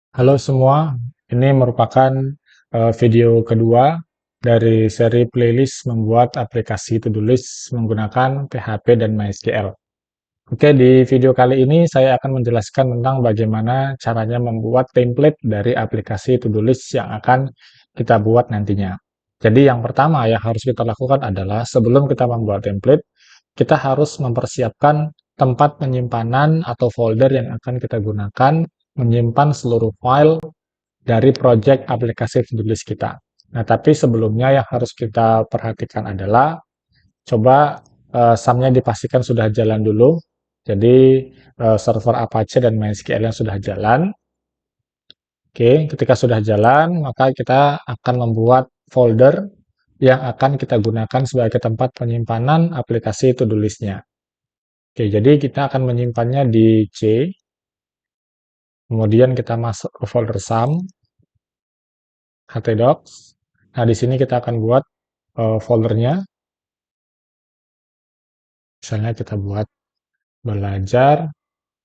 Halo semua, ini merupakan video kedua dari seri playlist membuat aplikasi to-do list menggunakan PHP dan MySQL. Oke, di video kali ini saya akan menjelaskan tentang bagaimana caranya membuat template dari aplikasi to-do list yang akan kita buat nantinya. Jadi yang pertama yang harus kita lakukan adalah sebelum kita membuat template, kita harus mempersiapkan tempat penyimpanan atau folder yang akan kita gunakan menyimpan seluruh file dari project aplikasi to-do list kita. Nah, tapi sebelumnya yang harus kita perhatikan adalah coba SAM-nya dipastikan sudah jalan dulu. Jadi server Apache dan MySQL yang sudah jalan. Oke, ketika sudah jalan, maka kita akan membuat folder yang akan kita gunakan sebagai tempat penyimpanan aplikasi to-do list-nya. Oke, jadi kita akan menyimpannya di C, kemudian kita masuk ke folder SAM, htdocs. Nah, di sini kita akan buat foldernya. Misalnya kita buat belajar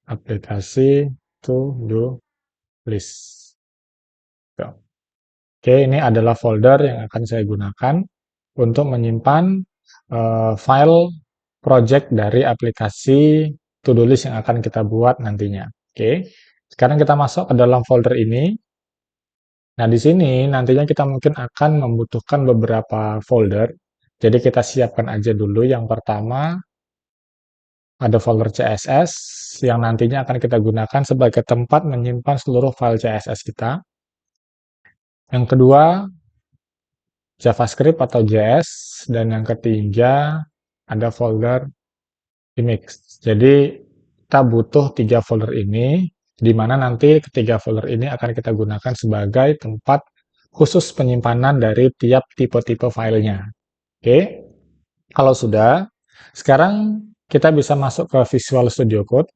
aplikasi to-do list. Oke, ini adalah folder yang akan saya gunakan untuk menyimpan file project dari aplikasi to-do list yang akan kita buat nantinya. Oke, sekarang kita masuk ke dalam folder ini. Nah, di sini nantinya kita mungkin akan membutuhkan beberapa folder. Jadi kita siapkan aja dulu. Yang pertama ada folder CSS yang nantinya akan kita gunakan sebagai tempat menyimpan seluruh file CSS kita. Yang kedua JavaScript atau JS, dan yang ketiga ada folder image. Jadi kita butuh 3 folder ini, di mana nanti ketiga folder ini akan kita gunakan sebagai tempat khusus penyimpanan dari tiap tipe-tipe filenya. Oke, kalau sudah, sekarang kita bisa masuk ke Visual Studio Code.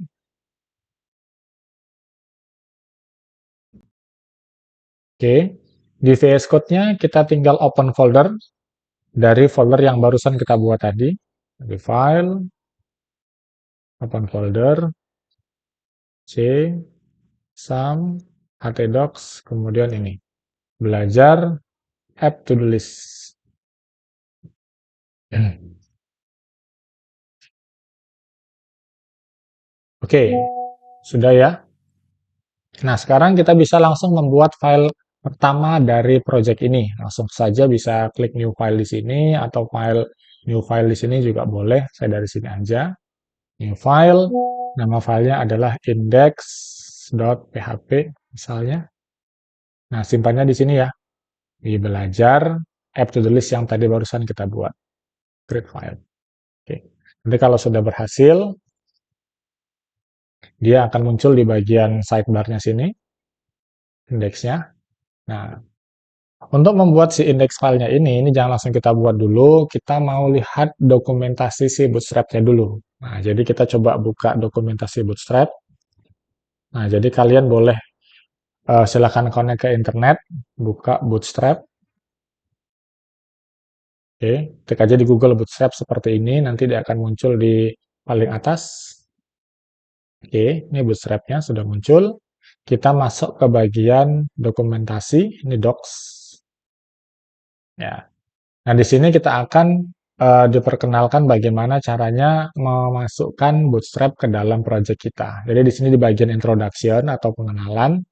Oke, di VS Code-nya kita tinggal open folder dari folder yang barusan kita buat tadi. Di file, open folder, C, SAM, htdocs, kemudian ini, belajar app to do list. Oke, sudah ya. Nah, sekarang kita bisa langsung membuat file pertama dari project ini. Langsung saja bisa klik new file di sini atau new file di sini juga boleh. Saya dari sini aja. New file, nama filenya adalah index.php misalnya. Nah, simpannya di sini ya. Di belajar app to do list yang tadi barusan kita buat. Create file. Oke. Nanti kalau sudah berhasil, dia akan muncul di bagian sidebar-nya sini, indeksnya. Nah, untuk membuat si index filenya ini jangan langsung kita buat dulu, kita mau lihat dokumentasi si Bootstrap-nya dulu. Nah, jadi kita coba buka dokumentasi Bootstrap. Nah, jadi kalian boleh silakan connect ke internet, buka Bootstrap. Oke, ketik aja di Google Bootstrap seperti ini, nanti dia akan muncul di paling atas. Oke, ini Bootstrap-nya sudah muncul. Kita masuk ke bagian dokumentasi, ini docs. Ya. Nah, di sini kita akan diperkenalkan bagaimana caranya memasukkan Bootstrap ke dalam project kita. Jadi di sini di bagian introduction atau pengenalan,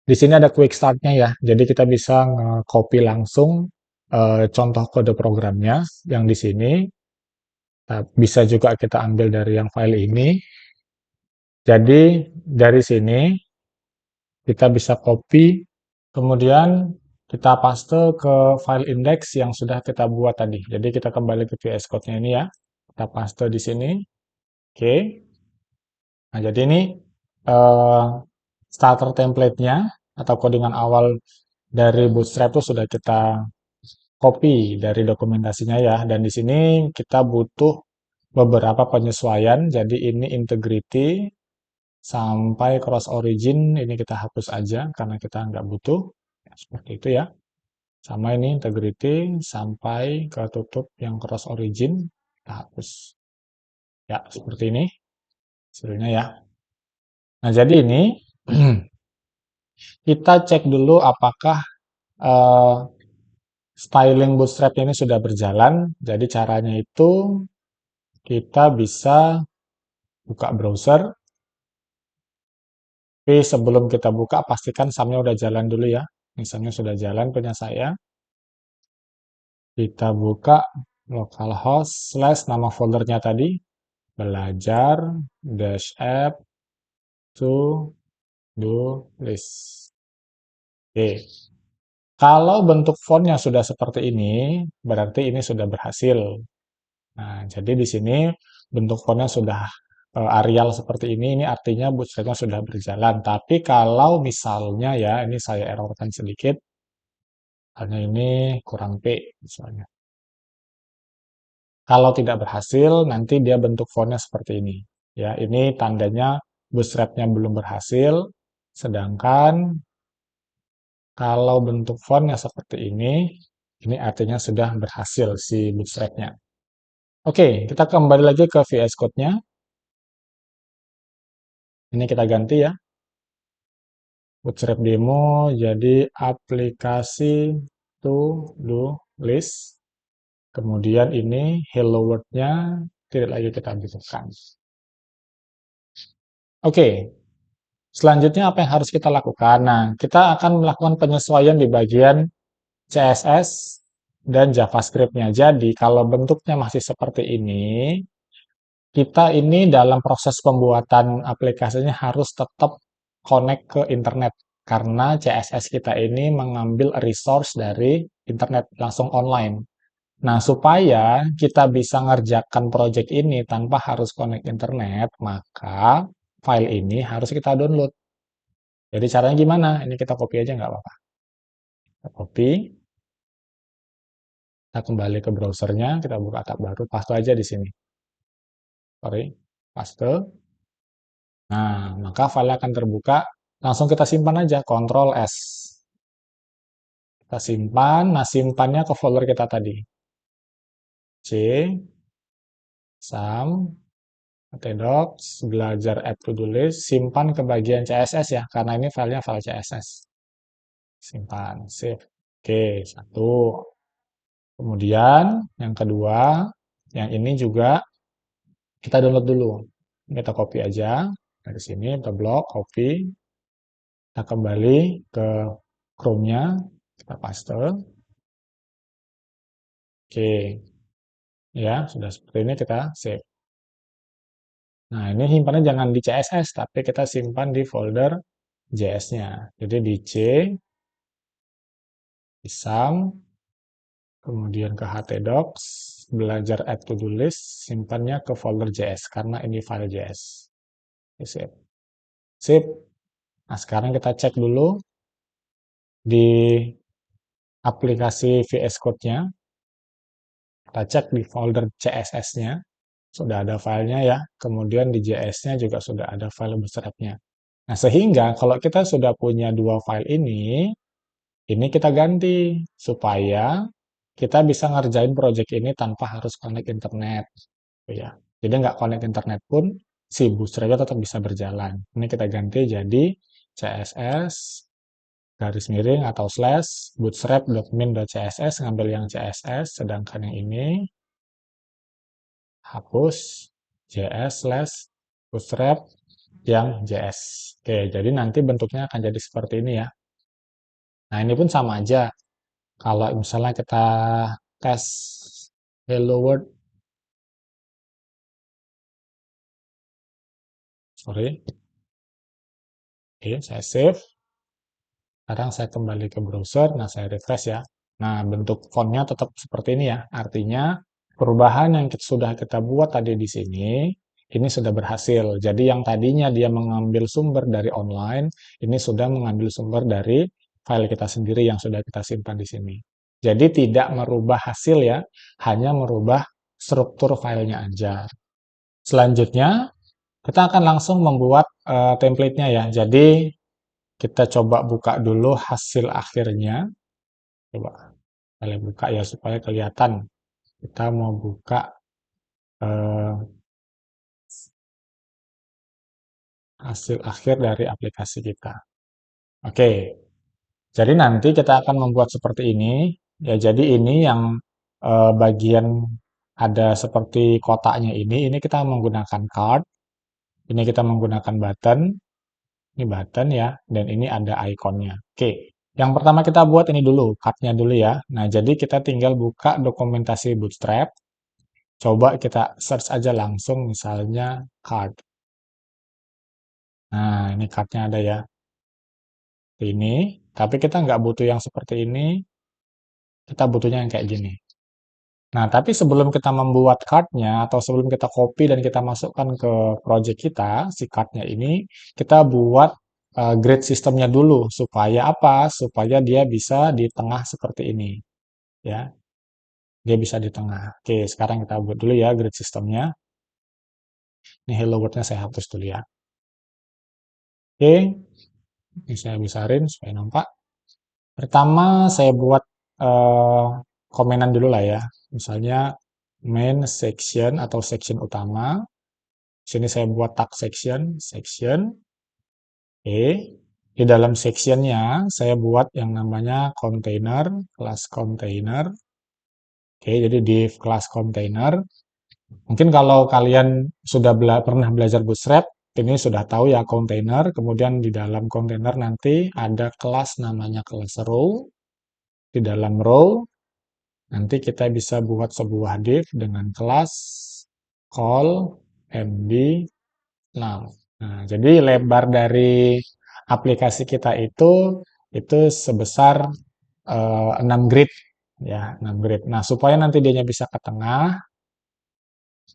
di sini ada quick start-nya ya. Jadi kita bisa nge-copy langsung contoh kode programnya yang di sini. Nah, bisa juga kita ambil dari yang file ini. Jadi dari sini kita bisa copy, kemudian kita paste ke file index yang sudah kita buat tadi. Jadi kita kembali ke VS Code-nya ini ya. Kita paste di sini. Oke. Nah, jadi ini eh, starter template-nya atau codingan awal dari Bootstrap itu sudah kita copy dari dokumentasinya ya. Dan di sini kita butuh beberapa penyesuaian. Jadi ini integrity sampai cross origin ini kita hapus aja karena kita nggak butuh. Ya, seperti itu ya. Sama ini integrity sampai ke tutup yang cross origin kita hapus. Ya, seperti ini hasilnya ya. Nah, jadi ini kita cek dulu apakah eh, styling bootstrap ini sudah berjalan. Jadi caranya itu kita bisa buka browser, tapi sebelum kita buka pastikan SAM-nya udah jalan dulu ya. Misalnya sudah jalan punya saya. Kita buka localhost slash nama foldernya tadi, belajar dash app to do list. Oke. Kalau bentuk fontnya sudah seperti ini, berarti ini sudah berhasil. Nah, jadi di sini bentuk fontnya sudah Arial seperti ini artinya bootstrapnya sudah berjalan. Tapi kalau misalnya ya, ini saya errorkan sedikit, hanya ini kurang P misalnya. Kalau tidak berhasil, nanti dia bentuk fontnya seperti ini. Ya, ini tandanya bootstrapnya belum berhasil. Sedangkan kalau bentuk fontnya seperti ini artinya sudah berhasil si bootstrapnya. Oke, kita kembali lagi ke VS Code-nya. Ini kita ganti ya. Bootstrap demo jadi aplikasi to do list. Kemudian ini hello world-nya tidak lagi kita butuhkan. Oke, selanjutnya apa yang harus kita lakukan? Nah, kita akan melakukan penyesuaian di bagian CSS dan JavaScript-nya. Jadi, kalau bentuknya masih seperti ini, kita ini dalam proses pembuatan aplikasinya harus tetap connect ke internet. Karena CSS kita ini mengambil resource dari internet langsung online. Nah, supaya kita bisa ngerjakan project ini tanpa harus connect internet, maka file ini harus kita download. Jadi caranya gimana? Ini kita copy aja nggak apa-apa. Kita copy, kita kembali ke browsernya, kita buka tab baru, paste aja di sini. Sorry, paste. Nah, maka file akan terbuka. Langsung kita simpan aja, Ctrl S. Kita simpan, nah simpannya ke folder kita tadi. C, SAM, Docs, belajar app to do list, simpan ke bagian CSS ya, karena ini filenya file CSS. Simpan, save. Oke, satu. Kemudian, yang kedua, yang ini juga kita download dulu. Kita copy aja. Dari sini, kita blok, copy. Kita kembali ke Chrome-nya, kita paste. Oke, ya, sudah seperti ini kita save. Nah, ini simpannya jangan di CSS, tapi kita simpan di folder JS-nya. Jadi di C, di SAM, kemudian ke htdocs, belajar add to do list, simpannya ke folder JS, karena ini file JS. Sip. Sip. Nah, sekarang kita cek dulu di aplikasi VS Code-nya. Kita cek di folder CSS-nya. Sudah ada filenya ya. Kemudian di JS-nya juga sudah ada file bootstrap-nya. Nah, sehingga kalau kita sudah punya dua file ini kita ganti supaya kita bisa ngerjain project ini tanpa harus connect internet. Ya. Jadi nggak connect internet pun si bootstrap tetap bisa berjalan. Ini kita ganti jadi CSS garis miring atau slash bootstrap.min.css, ngambil yang CSS, sedangkan yang ini hapus JS slash bootstrap yang JS. Oke, jadi nanti bentuknya akan jadi seperti ini ya. Nah, ini pun sama aja. Kalau misalnya kita tes hello world, sorry, oke, saya save. Sekarang saya kembali ke browser, nah saya refresh ya. Nah, bentuk fontnya tetap seperti ini ya. Artinya, perubahan yang sudah kita buat tadi di sini, ini sudah berhasil. Jadi yang tadinya dia mengambil sumber dari online, ini sudah mengambil sumber dari file kita sendiri yang sudah kita simpan di sini. Jadi tidak merubah hasil ya, hanya merubah struktur filenya aja. Selanjutnya, kita akan langsung membuat template-nya ya. Jadi kita coba buka dulu hasil akhirnya. Coba kalian buka ya supaya kelihatan. Kita mau buka eh, hasil akhir dari aplikasi kita. Oke, jadi nanti kita akan membuat seperti ini. Ya, jadi ini yang bagian ada seperti kotaknya ini kita menggunakan card, ini kita menggunakan button, ini button ya, dan ini ada ikonnya. Oke, yang pertama kita buat ini dulu, cardnya dulu ya. Nah, jadi kita tinggal buka dokumentasi Bootstrap, coba kita search aja langsung misalnya card. Nah, ini cardnya ada ya, ini. Tapi kita nggak butuh yang seperti ini, kita butuhnya yang kayak gini. Nah, tapi sebelum kita membuat card-nya atau sebelum kita copy dan kita masukkan ke project kita, si card-nya ini, kita buat grid sistemnya dulu. Supaya apa? Supaya dia bisa di tengah seperti ini. Ya, dia bisa di tengah. Oke, sekarang kita buat dulu ya grid sistemnya. Ini hello world-nya saya hapus dulu ya. Oke, ini saya besarin supaya nampak. Pertama, saya buat eh, komenan dulu lah ya. Misalnya main section atau section utama. Sini saya buat tag section, section. Oke. Di dalam sectionnya saya buat yang namanya container, kelas container. Oke, jadi div kelas container. Mungkin kalau kalian sudah pernah belajar Bootstrap, ini sudah tahu ya container. Kemudian di dalam container nanti ada kelas namanya kelas row. Di dalam row nanti kita bisa buat sebuah div dengan kelas call md now. Nah, jadi lebar dari aplikasi kita itu sebesar 6 grid ya, 6 grid. Nah, supaya nanti dia bisa ke tengah,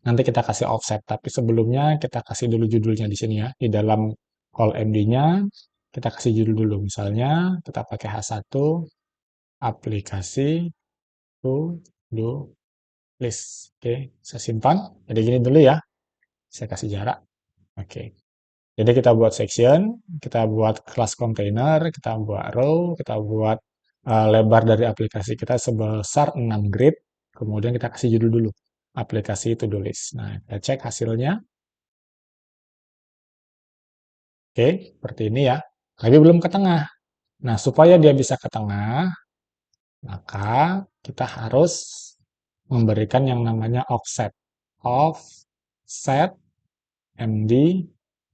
nanti kita kasih offset. Tapi sebelumnya kita kasih dulu judulnya di sini ya. Di dalam call MD-nya kita kasih judul dulu. Misalnya kita pakai H1 aplikasi to do list. Oke, saya simpan. Jadi gini dulu ya. Saya kasih jarak. Oke. Jadi kita buat section, kita buat kelas container, kita buat row, kita buat lebar dari aplikasi kita sebesar 6 grid. Kemudian kita kasih judul dulu. Aplikasi to-do list. Nah, kita cek hasilnya. Oke, seperti ini ya. Tapi belum ke tengah. Nah, supaya dia bisa ke tengah, maka kita harus memberikan yang namanya offset. Offset MD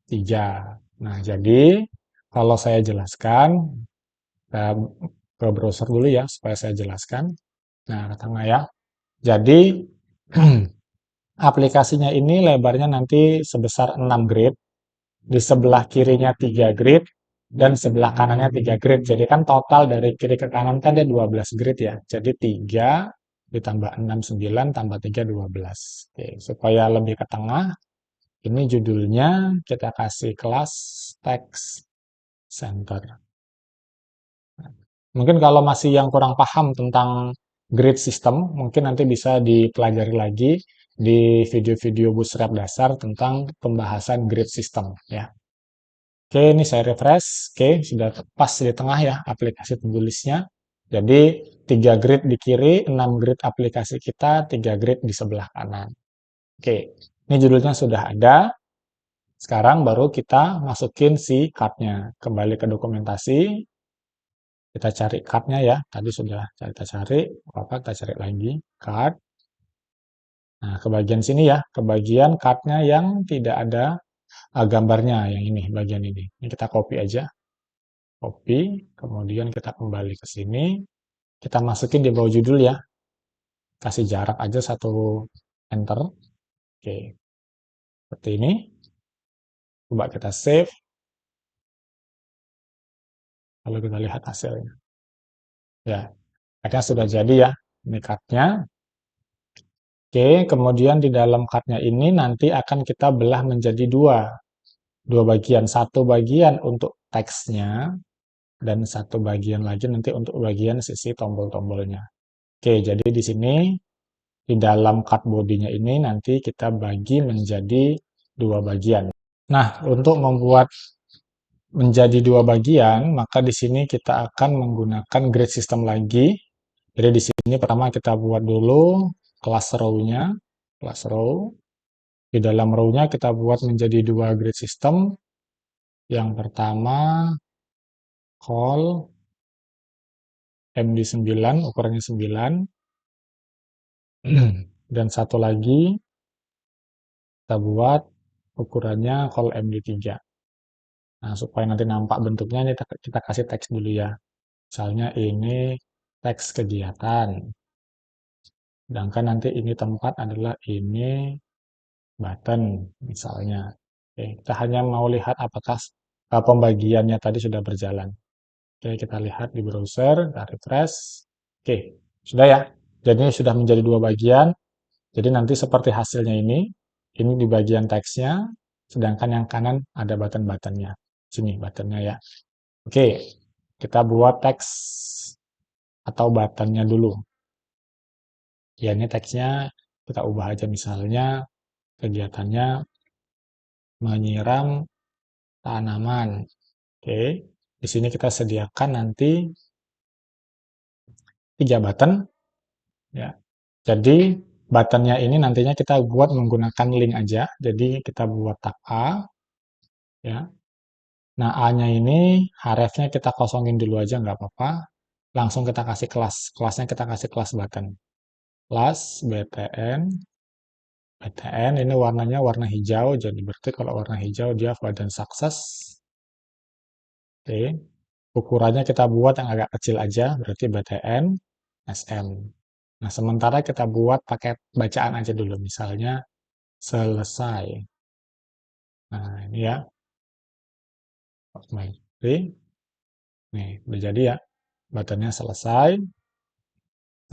3. Nah, jadi kalau saya jelaskan, kita ke browser dulu ya, supaya saya jelaskan. Nah, ke tengah ya. Jadi, aplikasinya ini lebarnya nanti sebesar 6 grid, di sebelah kirinya 3 grid, dan sebelah kanannya 3 grid. Jadi kan total dari kiri ke kanan kan dia 12 grid ya. Jadi 3 ditambah 6, 9, tambah 3, 12. Oke, supaya lebih ke tengah, ini judulnya kita kasih kelas text center. Mungkin kalau masih yang kurang paham tentang grid system, mungkin nanti bisa dipelajari lagi di video-video Bootstrap dasar tentang pembahasan grid system ya. Oke, ini saya refresh. Oke, sudah pas di tengah ya aplikasi tulisnya. Jadi 3 grid di kiri, 6 grid aplikasi kita, 3 grid di sebelah kanan. Oke, ini judulnya sudah ada. Sekarang baru kita masukin si card-nya. Kembali ke dokumentasi, kita cari card-nya ya. Tadi sudah kita cari, apa kita cari lagi card. Nah, ke bagian sini ya, ke bagian card-nya yang tidak ada gambarnya, yang ini, bagian ini. Ini kita copy aja. Copy, kemudian kita kembali ke sini. Kita masukin di bawah judul ya. Kasih jarak aja satu enter. Oke, seperti ini. Coba kita save, lalu kita lihat hasilnya. Ya, card-nya sudah jadi ya. Ini card-nya. Oke, kemudian di dalam card-nya ini nanti akan kita belah menjadi dua bagian. Satu bagian untuk teksnya, dan satu bagian lagi nanti untuk bagian sisi tombol-tombolnya. Oke, jadi di sini, di dalam card body-nya ini nanti kita bagi menjadi dua bagian. Nah, untuk membuat menjadi dua bagian, maka di sini kita akan menggunakan grid system lagi. Jadi di sini pertama kita buat dulu kelas row-nya, kelas row. Di dalam row-nya kita buat menjadi dua grid system. Yang pertama call MD9, ukurannya 9. Dan satu lagi kita buat ukurannya call MD3. Nah, supaya nanti nampak bentuknya, ini kita kasih teks dulu ya. Misalnya ini teks kegiatan. Sedangkan nanti ini tempat adalah ini button misalnya. Oke, kita hanya mau lihat apakah pembagiannya tadi sudah berjalan. Oke, kita lihat di browser, kita refresh. Oke, sudah ya. Jadi sudah menjadi dua bagian. Jadi nanti seperti hasilnya ini di bagian teksnya, sedangkan yang kanan ada button-buttonnya. Sini buttonnya ya. Oke, kita buat teks atau buttonnya dulu. Ya, ini teksnya kita ubah aja misalnya kegiatannya menyiram tanaman. Oke, di sini kita sediakan nanti 3 button ya. Jadi buttonnya ini nantinya kita buat menggunakan link aja. Jadi kita buat tab A ya. Nah, A-nya ini href-nya kita kosongin dulu aja nggak apa-apa. Langsung kita kasih kelas. Kelasnya kita kasih kelas button. Kelas btn. BTN ini warnanya warna hijau. Jadi berarti kalau warna hijau dia button sukses. Oke. Ukurannya kita buat yang agak kecil aja. Berarti BTN SM. Nah, sementara kita buat pakai bacaan aja dulu. Misalnya selesai. Nah, ini ya. Oke. Nih, udah jadi ya. Buttonnya selesai.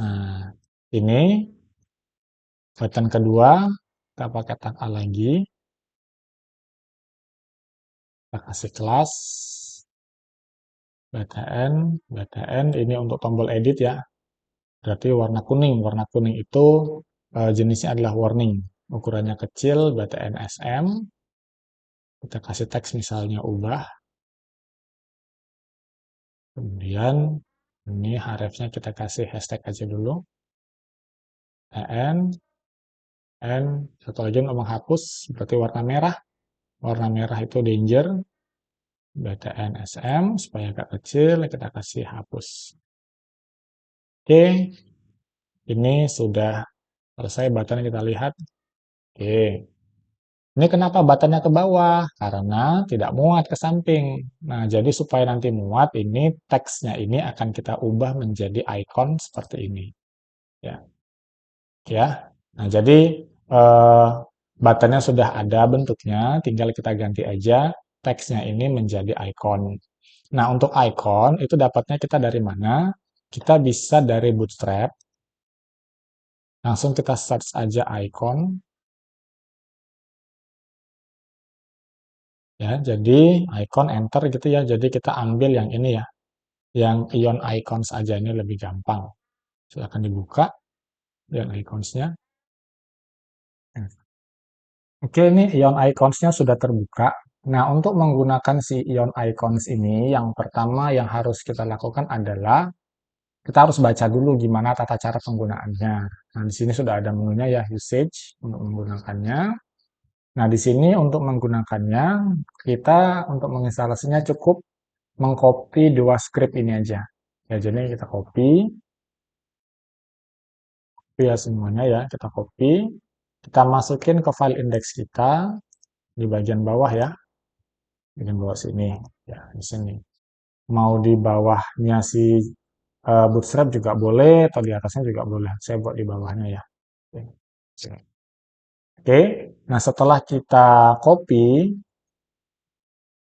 Nah, ini button kedua, kita pakai tag A lagi. Kita kasih kelas BTN. BTN ini untuk tombol edit ya. Berarti warna kuning. Warna kuning itu jenisnya adalah warning. Ukurannya kecil, BTN SM. Kita kasih teks misalnya ubah. Kemudian ini href-nya kita kasih hashtag aja dulu. EN. N. Satu lagi untuk menghapus. Berarti warna merah. Warna merah itu danger. BTN SM. Supaya agak kecil, kita kasih hapus. Oke. Ini sudah selesai button kita lihat. Oke. Ini kenapa buttonnya ke bawah? Karena tidak muat ke samping. Nah, jadi supaya nanti muat, ini teksnya ini akan kita ubah menjadi icon seperti ini. Ya, ya. Nah, jadi buttonnya sudah ada bentuknya, tinggal kita ganti aja teksnya ini menjadi icon. Nah, untuk icon itu dapatnya kita dari mana? Kita bisa dari Bootstrap. Langsung kita search aja icon. Ya, jadi icon enter gitu ya. Jadi kita ambil yang ini ya. Yang ion icons aja ini lebih gampang. Silahkan dibuka yang iconsnya. Oke, ini ion icons-nya sudah terbuka. Nah, untuk menggunakan si ion icons ini, yang pertama yang harus kita lakukan adalah kita harus baca dulu gimana tata cara penggunaannya. Nah, di sini sudah ada menunya ya, usage untuk menggunakannya. Nah, di sini untuk menggunakannya, kita untuk menginstalasinya cukup mengcopy dua script ini aja. Ya, jadi kita copy ya semuanya ya, kita copy. Kita masukin ke file index kita di bagian bawah ya. Bagian bawah sini. Ya, di sini. Mau di bawahnya si Bootstrap juga boleh, atau di atasnya juga boleh. Saya buat di bawahnya ya. Oke. Oke. Nah, setelah kita copy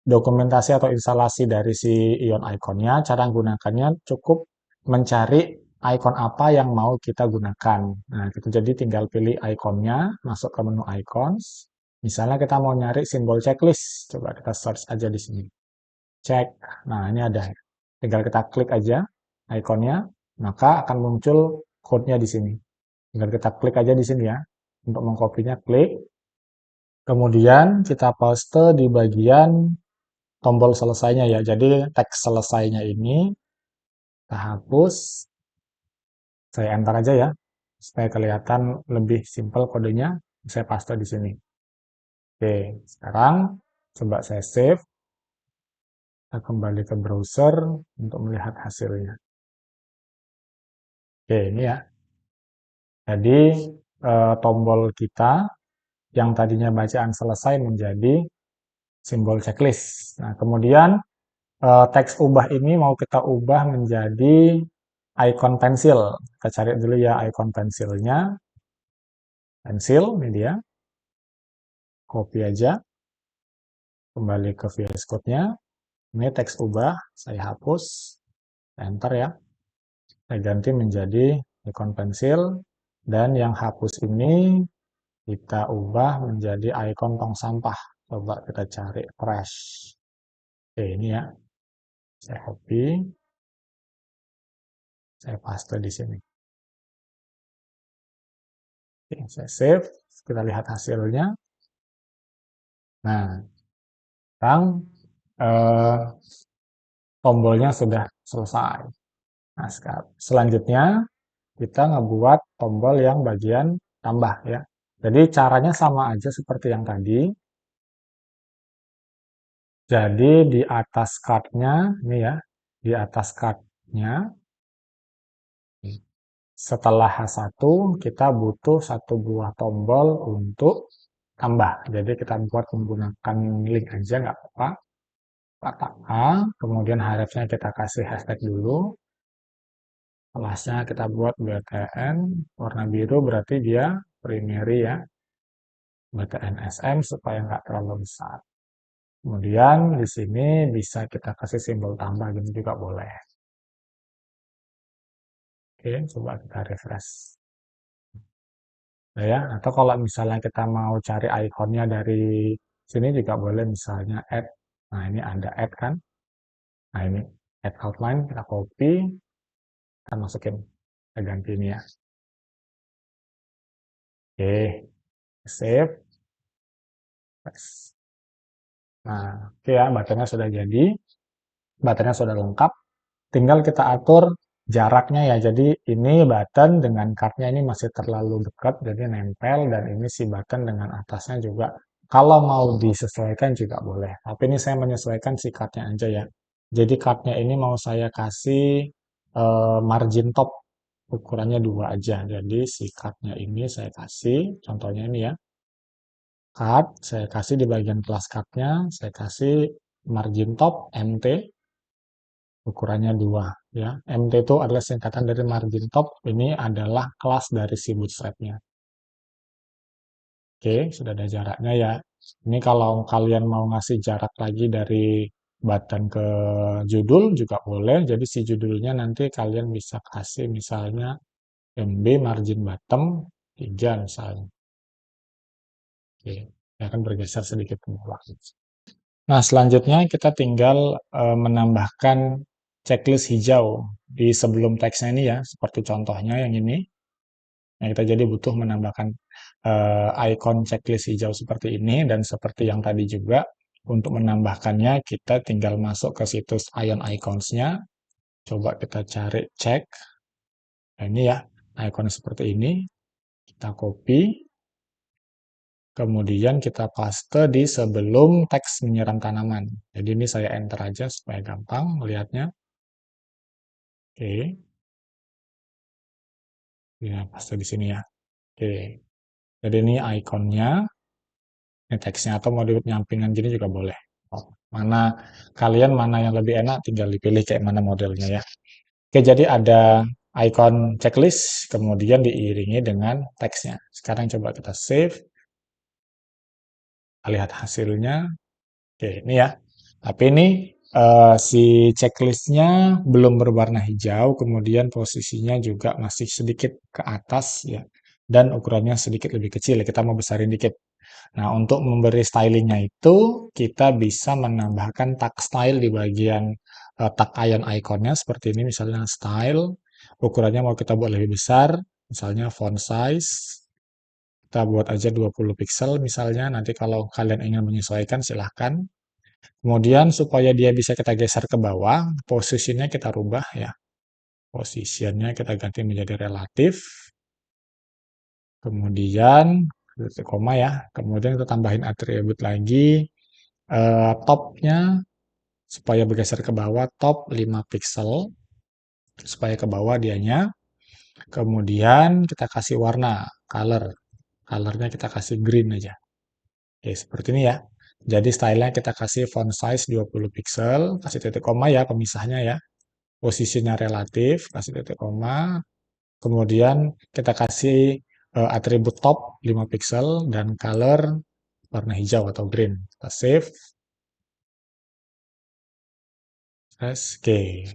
dokumentasi atau instalasi dari si ion iconnya, cara menggunakannya cukup mencari icon apa yang mau kita gunakan. Nah, kita jadi tinggal pilih iconnya, masuk ke menu icons. Misalnya kita mau nyari simbol checklist, coba kita search aja di sini. Cek. Nah, ini ada. Tinggal kita klik aja ikonnya, maka akan muncul code-nya di sini. Tinggal kita klik aja di sini ya. Untuk mengkopinya, klik. Kemudian kita paste di bagian tombol selesainya ya. Jadi teks selesainya ini kita hapus. Saya enter aja ya. Supaya kelihatan lebih simpel kodenya. Saya paste di sini. Oke, sekarang coba saya save. Kita kembali ke browser untuk melihat hasilnya. Oke, ini ya. Jadi tombol kita yang tadinya bacaan selesai menjadi simbol checklist. Nah, kemudian teks ubah ini mau kita ubah menjadi icon pensil. Kita cari dulu ya icon pensilnya. Pensil, ini dia. Copy aja. Kembali ke VS Code-nya. Ini teks ubah, saya hapus. Enter ya. Saya ganti menjadi icon pensil. Dan yang hapus ini kita ubah menjadi icon tong sampah. Coba kita cari trash. Oke, ini ya. Saya copy, saya paste di sini. Oke, saya save. Kita lihat hasilnya. Nah, sekarang eh, tombolnya sudah selesai. Nah, selanjutnya kita ngebuat tombol yang bagian tambah ya. Jadi caranya sama aja seperti yang tadi. Jadi di atas card-nya, ini ya, di atas card-nya, setelah H1 kita butuh satu buah tombol untuk tambah. Jadi kita buat menggunakan link aja nggak apa-apa. Kata A, kemudian hrefs-nya kita kasih hashtag dulu. Kelasnya kita buat BTN, warna biru berarti dia primary ya, BTN SM supaya nggak terlalu besar. Kemudian di sini bisa kita kasih simbol tambah gini juga boleh. Oke, coba kita refresh. Nah, ya, atau kalau misalnya kita mau cari ikonnya dari sini juga boleh, misalnya add. Nah, ini ada add kan. Nah, ini add outline, kita copy, kita masukin. Kita ganti ini ya. Oke, save. Nah, oke ya, buttonnya sudah jadi. Buttonnya sudah lengkap. Tinggal kita atur jaraknya ya. Jadi ini button dengan cardnya ini masih terlalu dekat, jadi nempel. Dan ini si button dengan atasnya juga. Kalau mau disesuaikan juga boleh. Tapi ini saya menyesuaikan si cardnya aja ya. Jadi cardnya ini mau saya kasih margin top. Ukurannya 2 aja. Jadi si cardnya ini saya kasih, contohnya ini ya. Card, saya kasih di bagian kelas cardnya, saya kasih margin top MT, ukurannya 2 ya. MT itu adalah singkatan dari margin top, ini adalah kelas dari si bootstrap-nya. Oke, sudah ada jaraknya ya. Ini kalau kalian mau ngasih jarak lagi dari button ke judul juga boleh. Jadi si judulnya nanti kalian bisa kasih misalnya MB margin bottom 3 misalnya. Oke, ya akan bergeser sedikit ke bawah. Nah, selanjutnya kita tinggal menambahkan checklist hijau di sebelum teksnya ini ya, seperti contohnya yang ini. Nah, kita jadi butuh menambahkan icon checklist hijau seperti ini, dan seperti yang tadi juga, untuk menambahkannya kita tinggal masuk ke situs Ion Icons-nya. Coba kita cari cek. Nah, ini ya, icon seperti ini. Kita copy, kemudian kita paste di sebelum teks menyiram tanaman. Jadi ini saya enter aja supaya gampang melihatnya. Oke, ya paste di sini ya. Oke, jadi ini ikonnya, ini teksnya, atau mau nyampingan gini juga boleh. Oh, mana yang lebih enak, tinggal dipilih kayak mana modelnya ya. Oke, jadi ada icon checklist, kemudian diiringi dengan teksnya. Sekarang coba kita save, kita lihat hasilnya. Oke, ini ya. Tapi ini si checklistnya belum berwarna hijau, kemudian posisinya juga masih sedikit ke atas ya, dan ukurannya sedikit lebih kecil. Kita mau besarin dikit. Nah, untuk memberi stylingnya itu kita bisa menambahkan tag style di bagian tag ion iconnya seperti ini, misalnya style. Ukurannya mau kita buat lebih besar, misalnya font size. Kita buat aja 20 pixel misalnya. Nanti kalau kalian ingin menyesuaikan silahkan. Kemudian supaya dia bisa kita geser ke bawah, posisinya kita rubah ya. Posisinya kita ganti menjadi relatif. Kemudian koma ya. Kemudian kita tambahin atribut lagi. Topnya supaya bergeser ke bawah, top 5 pixel, supaya ke bawah dianya. Kemudian kita kasih warna, colornya kita kasih green aja. Oke, seperti ini ya. Jadi stylenya kita kasih font size 20 pixel, kasih titik koma ya pemisahnya ya. Posisinya relatif, kasih titik koma. Kemudian kita kasih atribut top 5 pixel dan color warna hijau atau green. Kita save. Oke.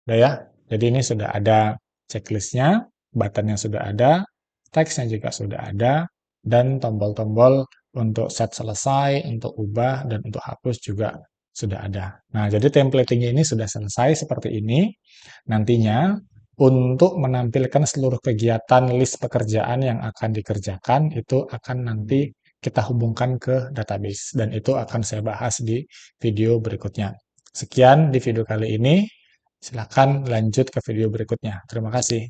Udah ya. Jadi ini sudah ada checklistnya, buttonnya sudah ada, teksnya juga sudah ada, dan tombol-tombol untuk set selesai, untuk ubah, dan untuk hapus juga sudah ada. Nah, jadi templating ini sudah selesai seperti ini. Nantinya, untuk menampilkan seluruh kegiatan list pekerjaan yang akan dikerjakan, itu akan nanti kita hubungkan ke database. Dan itu akan saya bahas di video berikutnya. Sekian di video kali ini. Silakan lanjut ke video berikutnya. Terima kasih.